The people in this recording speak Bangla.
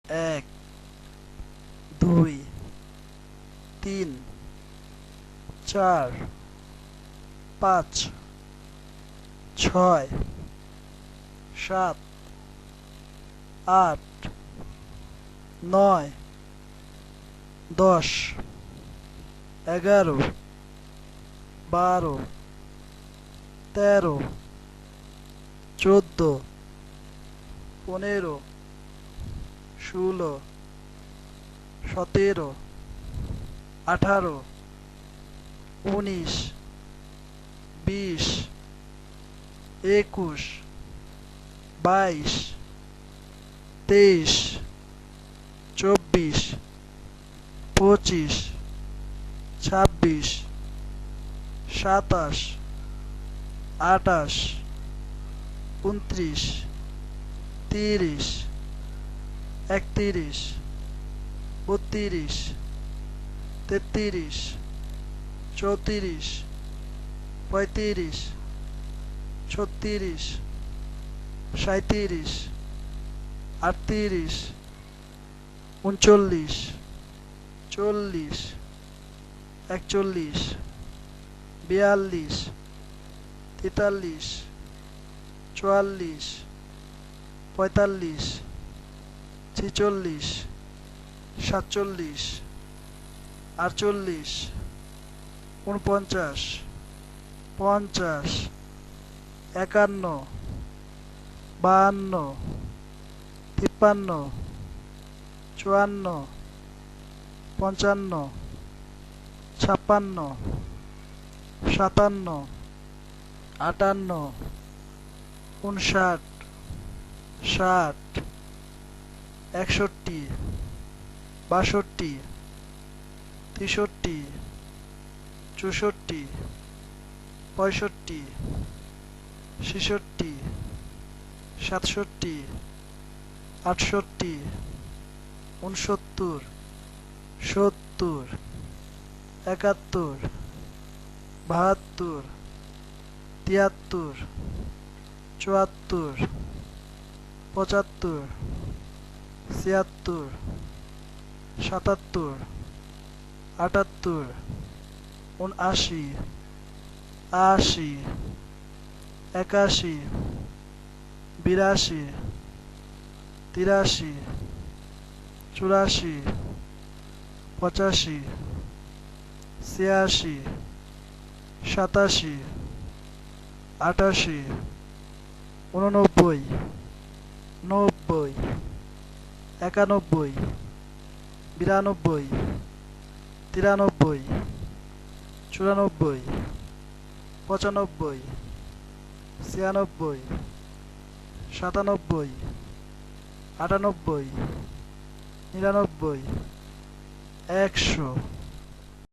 এক, দুই, তিন, চার, পাঁচ, ছয়, সাত, আট, নয়, 10, 11, 12, 13, 14, 15, 16, 17, 18, 19, 20, 21, 22, 23, 24, 25, 26, 27, 28, 29, 30, 31, 32, 33, 34, 35, 36, 37, 38, 39, 40, 41, 42, 43, 44, 45, 46, 47, 48, 49, 50, 51, 52, 53, 54, 55, 56, 57, 58, 59, 60, 61, 62, 63, 64, 65, 66, 67, 68, 69, 70, 71, 72, 73, 74, 75, 76, 77, 78, 79, 80, 81, 82, 83, 84, 85, 86, 87, 88, 89, 90, 91, 92, 93, 94, 95, 96, 97, 98, 99, 100